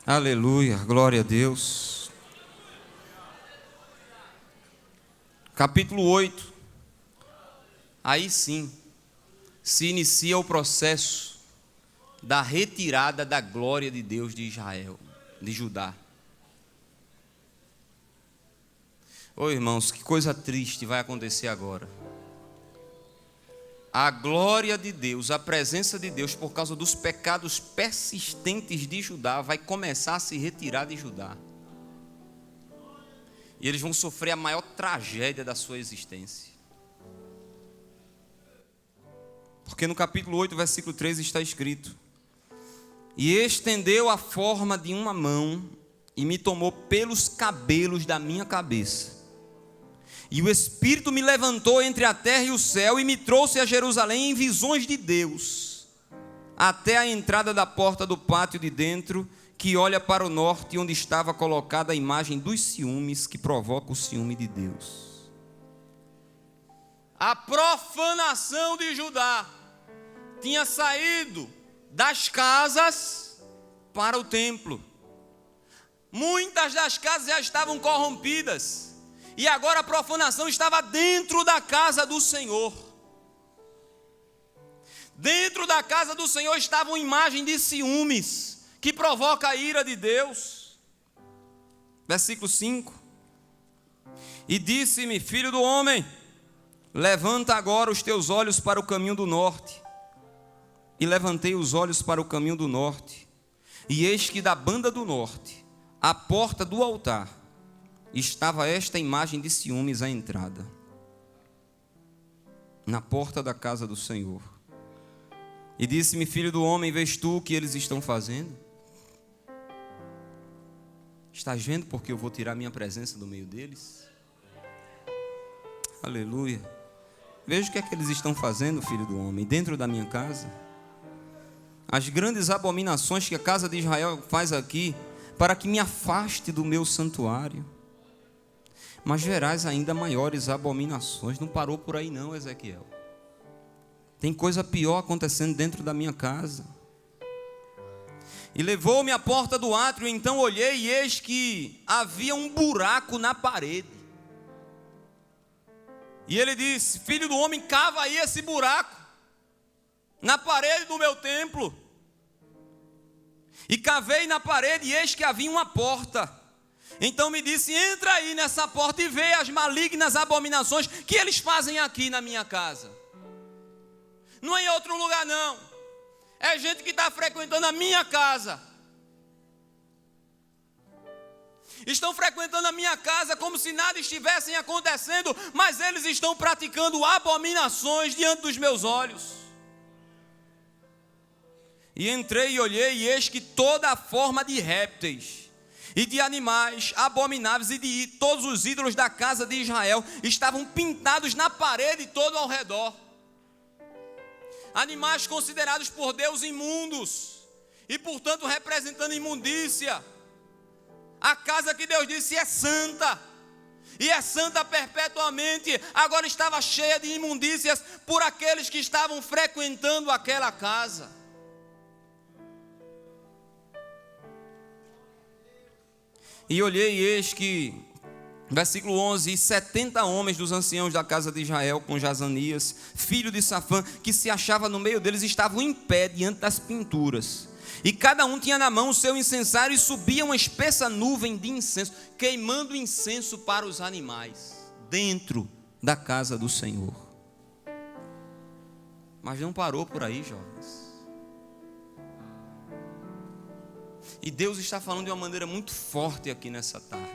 Aleluia, glória a Deus. Capítulo 8. Aí sim, se inicia o processo da retirada da glória de Deus de Israel, de Judá. Ô irmãos, que coisa triste vai acontecer agora. A glória de Deus, a presença de Deus, por causa dos pecados persistentes de Judá, vai começar a se retirar de Judá. E eles vão sofrer a maior tragédia da sua existência. Porque no capítulo 8, versículo 3 está escrito: e estendeu a forma de uma mão e me tomou pelos cabelos da minha cabeça. E o Espírito me levantou entre a terra e o céu e me trouxe a Jerusalém em visões de Deus, até a entrada da porta do pátio de dentro, que olha para o norte, onde estava colocada a imagem dos ciúmes, que provoca o ciúme de Deus. A profanação de Judá tinha saído das casas para o templo. Muitas das casas já estavam corrompidas, e agora a profanação estava dentro da casa do Senhor. Dentro da casa do Senhor estava uma imagem de ciúmes, que provoca a ira de Deus. Versículo 5. E disse-me: filho do homem, levanta agora os teus olhos para o caminho do norte. E levantei os olhos para o caminho do norte, e eis que da banda do norte, à porta do altar, estava esta imagem de ciúmes à entrada, na porta da casa do Senhor. E disse-me: filho do homem, vês tu o que eles estão fazendo? Estás vendo porque eu vou tirar minha presença do meio deles? Aleluia. Veja o que é que eles estão fazendo, filho do homem, dentro da minha casa. As grandes abominações que a casa de Israel faz aqui, para que me afaste do meu santuário. Mas verás ainda maiores abominações. Não parou por aí não, Ezequiel. Tem coisa pior acontecendo dentro da minha casa. E levou-me à porta do átrio, então olhei, e eis que havia um buraco na parede. E ele disse: filho do homem, cava aí esse buraco na parede do meu templo. E cavei na parede, e eis que havia uma porta. Então me disse: entra aí nessa porta e vê as malignas abominações que eles fazem aqui na minha casa. Não é em outro lugar não. É gente que está frequentando a minha casa. Estão frequentando a minha casa como se nada estivesse acontecendo, mas eles estão praticando abominações diante dos meus olhos. E entrei e olhei, e eis que toda a forma de répteis e de animais abomináveis e de todos os ídolos da casa de Israel estavam pintados na parede todo ao redor. Animais considerados por Deus imundos e, portanto, representando imundícia. A casa que Deus disse é santa, e é santa perpetuamente, agora estava cheia de imundícias por aqueles que estavam frequentando aquela casa. E olhei, e eis que, versículo 11, e 70 homens dos anciãos da casa de Israel, com Jazanias, filho de Safã, que se achava no meio deles, estavam em pé diante das pinturas. E cada um tinha na mão o seu incensário, e subia uma espessa nuvem de incenso, queimando incenso para os animais, dentro da casa do Senhor. Mas não parou por aí, jovens. E Deus está falando de uma maneira muito forte aqui nessa tarde.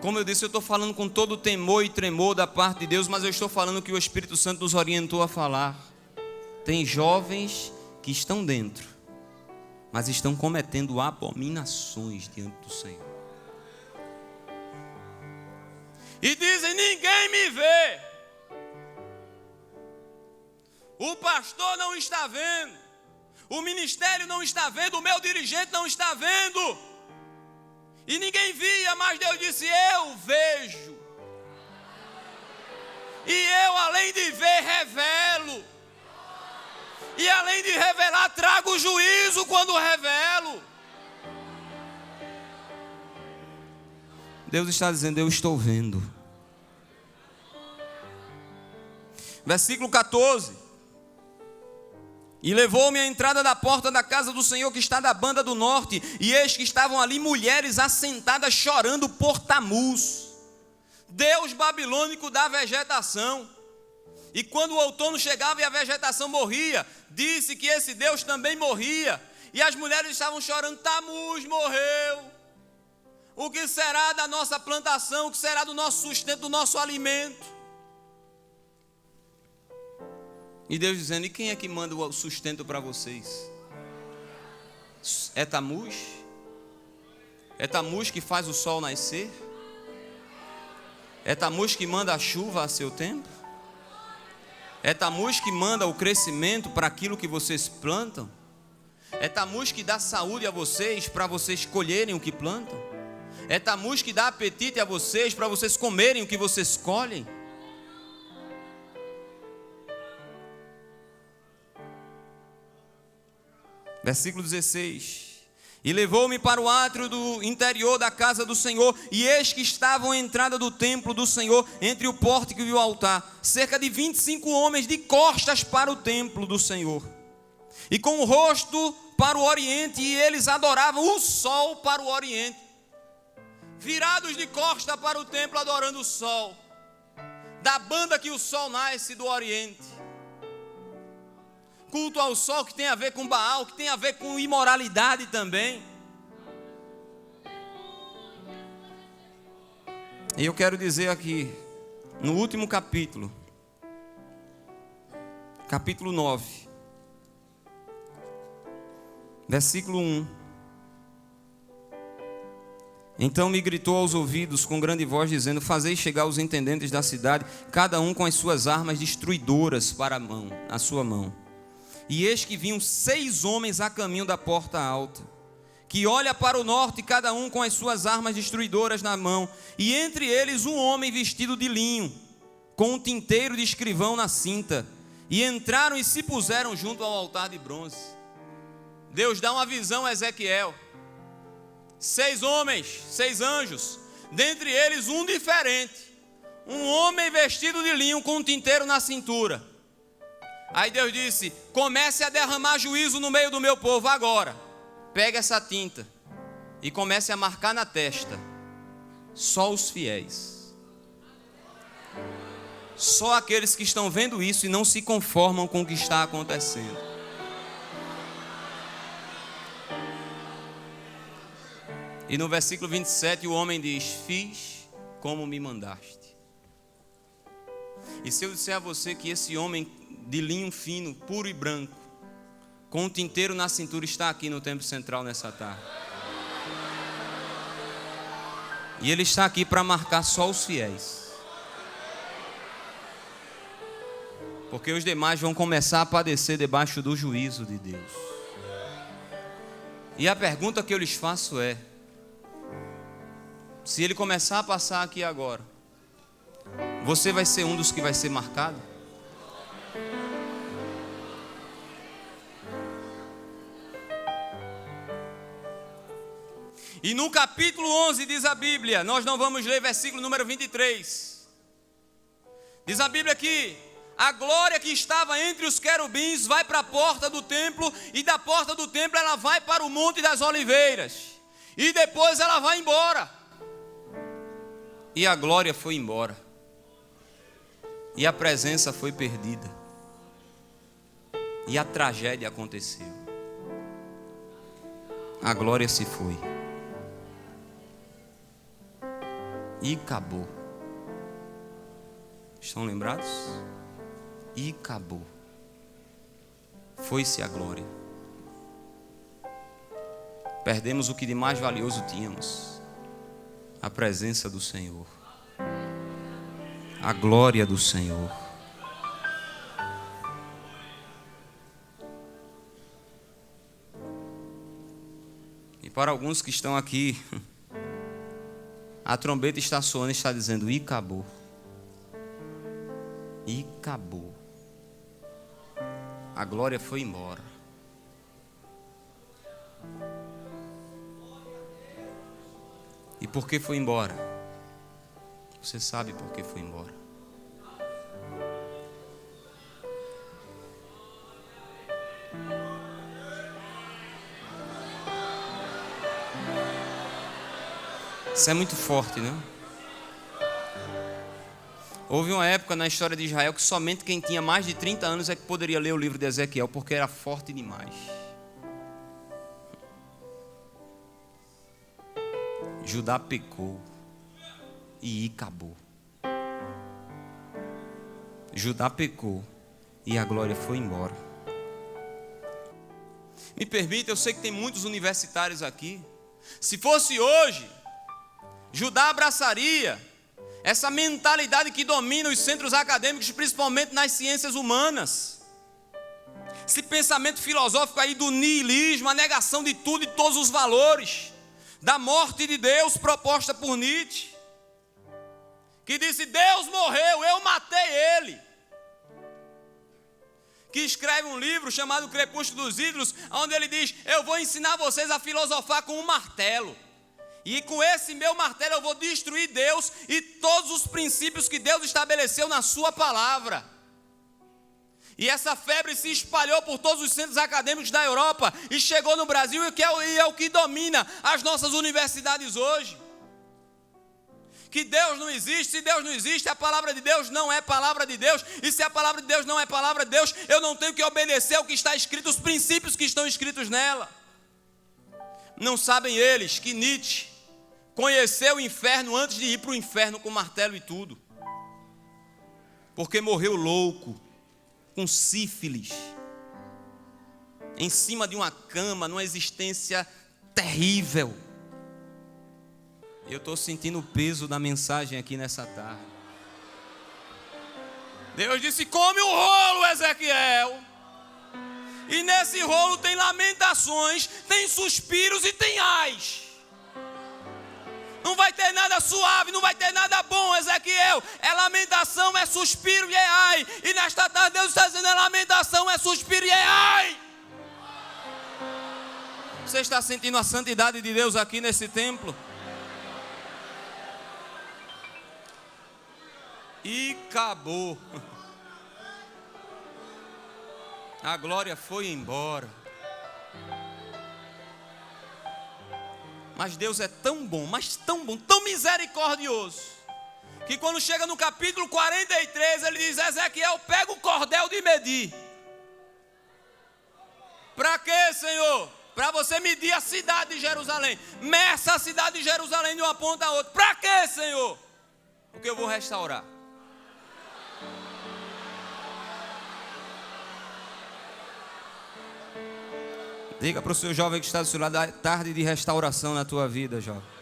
Como eu disse, eu estou falando com todo o temor e tremor da parte de Deus, mas eu estou falando que o Espírito Santo nos orientou a falar. Tem jovens que estão dentro, mas estão cometendo abominações diante do Senhor. E dizem: ninguém me vê. O pastor não está vendo. O ministério não está vendo. O meu dirigente não está vendo. E ninguém via, mas Deus disse: eu vejo. E eu, além de ver, revelo. E além de revelar, trago juízo quando revelo. Deus está dizendo: eu estou vendo. Versículo 14. E levou-me à entrada da porta da casa do Senhor, que está da banda do norte, e eis que estavam ali mulheres assentadas chorando por Tamuz, deus babilônico da vegetação. E quando o outono chegava e a vegetação morria, disse que esse Deus também morria. E as mulheres estavam chorando: Tamuz morreu. O que será da nossa plantação? O que será do nosso sustento, do nosso alimento? E Deus dizendo: e quem é que manda o sustento para vocês? É Tamuz? É Tamuz que faz o sol nascer? É Tamuz que manda a chuva a seu tempo? É Tamuz que manda o crescimento para aquilo que vocês plantam? É Tamuz que dá saúde a vocês para vocês colherem o que plantam? É Tamuz que dá apetite a vocês para vocês comerem o que vocês colhem? Versículo 16. E levou-me para o átrio do interior da casa do Senhor, e eis que estavam à entrada do templo do Senhor, entre o pórtico e o altar, cerca de 25 homens de costas para o templo do Senhor, e com o rosto para o oriente, e eles adoravam o sol para o oriente, virados de costa para o templo, adorando o sol, da banda que o sol nasce do oriente. Culto ao sol que tem a ver com Baal, que tem a ver com imoralidade também. E eu quero dizer aqui, no último capítulo, capítulo 9, versículo 1. Então me gritou aos ouvidos com grande voz, dizendo: fazei chegar os intendentes da cidade, cada um com as suas armas destruidoras para a sua mão. E eis que vinham 6 homens a caminho da porta alta, que olha para o norte, cada um com as suas armas destruidoras na mão, e entre eles um homem vestido de linho, com um tinteiro de escrivão na cinta, e entraram e se puseram junto ao altar de bronze. Deus dá uma visão a Ezequiel: 6 homens, 6 anjos, dentre eles um diferente, um homem vestido de linho com um tinteiro na cintura. Aí Deus disse: comece a derramar juízo no meio do meu povo agora. Pega essa tinta e comece a marcar na testa só os fiéis. Só aqueles que estão vendo isso e não se conformam com o que está acontecendo. E no versículo 27 o homem diz: fiz como me mandaste. E se eu disser a você que esse homem de linho fino, puro e branco, com um tinteiro na cintura, está aqui no templo central nessa tarde. E ele está aqui para marcar só os fiéis. Porque os demais vão começar a padecer debaixo do juízo de Deus. E a pergunta que eu lhes faço é: se ele começar a passar aqui agora, você vai ser um dos que vai ser marcado? E no capítulo 11 diz a Bíblia, nós não vamos ler versículo número 23. Diz a Bíblia que a glória que estava entre os querubins vai para a porta do templo, e da porta do templo ela vai para o Monte das Oliveiras. E depois ela vai embora. E a glória foi embora. E a presença foi perdida. E a tragédia aconteceu. A glória se foi. E acabou. Estão lembrados? E acabou. Foi-se a glória. Perdemos o que de mais valioso tínhamos: a presença do Senhor, a glória do Senhor. E para alguns que estão aqui, a trombeta está soando e está dizendo: e acabou. E acabou. A glória foi embora. E por que foi embora? Você sabe por que foi embora. Isso é muito forte, né? Houve uma época na história de Israel que somente quem tinha mais de 30 anos é que poderia ler o livro de Ezequiel, porque era forte demais. Judá pecou e acabou. Judá pecou e a glória foi embora. Me permita, eu sei que tem muitos universitários aqui. Se fosse hoje, Judá abraçaria essa mentalidade que domina os centros acadêmicos, principalmente nas ciências humanas. Esse pensamento filosófico aí do niilismo, a negação de tudo e todos os valores, da morte de Deus proposta por Nietzsche, que disse: Deus morreu, eu matei ele. Que escreve um livro chamado Crepúsculo dos Ídolos, onde ele diz: eu vou ensinar vocês a filosofar com um martelo. E com esse meu martelo eu vou destruir Deus e todos os princípios que Deus estabeleceu na sua palavra. E essa febre se espalhou por todos os centros acadêmicos da Europa e chegou no Brasil, e é o que domina as nossas universidades hoje. Que Deus não existe. Se Deus não existe, a palavra de Deus não é palavra de Deus. E se a palavra de Deus não é palavra de Deus, eu não tenho que obedecer ao que está escrito, os princípios que estão escritos nela. Não sabem eles que Nietzsche conheceu o inferno antes de ir para o inferno com martelo e tudo. Porque morreu louco, com sífilis, em cima de uma cama, numa existência terrível. Eu estou sentindo o peso da mensagem aqui nessa tarde. Deus disse: come o rolo, Ezequiel. E nesse rolo tem lamentações, tem suspiros e tem ais. Não vai ter nada suave, não vai ter nada bom, Ezequiel. É lamentação, é suspiro e é ai. E nesta tarde Deus está dizendo: é lamentação, é suspiro e é ai. Você está sentindo a santidade de Deus aqui nesse templo? E acabou. A glória foi embora. Mas Deus é tão bom, mas tão bom, tão misericordioso, que quando chega no capítulo 43, ele diz: Ezequiel, pega o cordel de medir. Para quê, Senhor? Para você medir a cidade de Jerusalém. Meça a cidade de Jerusalém de uma ponta a outra. Para quê, Senhor? Porque eu vou restaurar. Diga para o seu jovem que está do seu lado: a tarde de restauração na tua vida, jovem.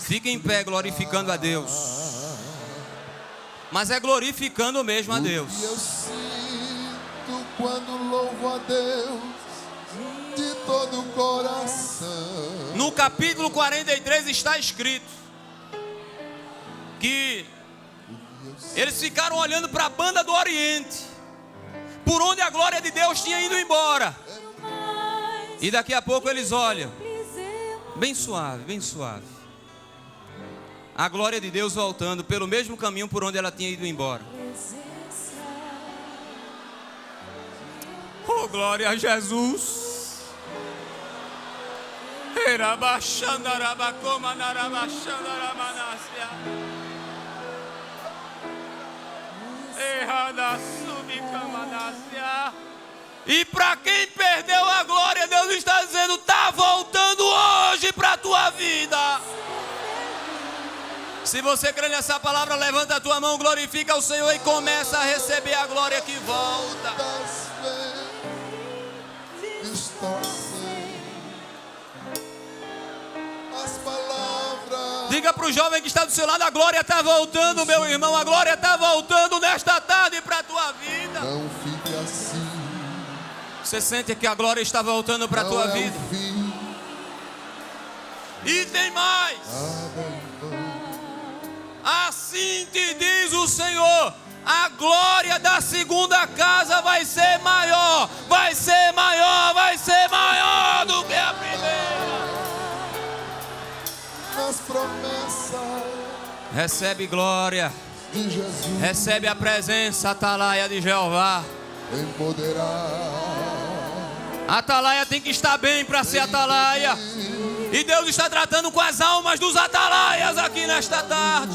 Fica em pé glorificando a Deus. Mas é glorificando mesmo a Deus. Eu sinto quando louvo a Deus de todo o coração. No capítulo 43 está escrito que eles ficaram olhando para a banda do Oriente, por onde a glória de Deus tinha ido embora. E daqui a pouco eles olham, bem suave, bem suave, a glória de Deus voltando pelo mesmo caminho por onde ela tinha ido embora. Oh, glória a Jesus. E para quem perdeu a glória, Deus está dizendo: está voltando hoje para a tua vida. Se você crê nessa palavra, levanta a tua mão, glorifica o Senhor e começa a receber a glória que volta. Diga para o jovem que está do seu lado: a glória está voltando, meu irmão. A glória está voltando nesta tarde para a tua vida. Não fique assim. Você sente que a glória está voltando para a tua vida? E tem mais. Assim te diz o Senhor: a glória da segunda casa vai ser maior, vai ser maior, vai ser maior do que a primeira. Nas promessas recebe glória de Jesus, recebe a presença, atalaia de Jeová. empoderar. A atalaia tem que estar bem para ser atalaia. E Deus está tratando com as almas dos atalaias aqui nesta tarde.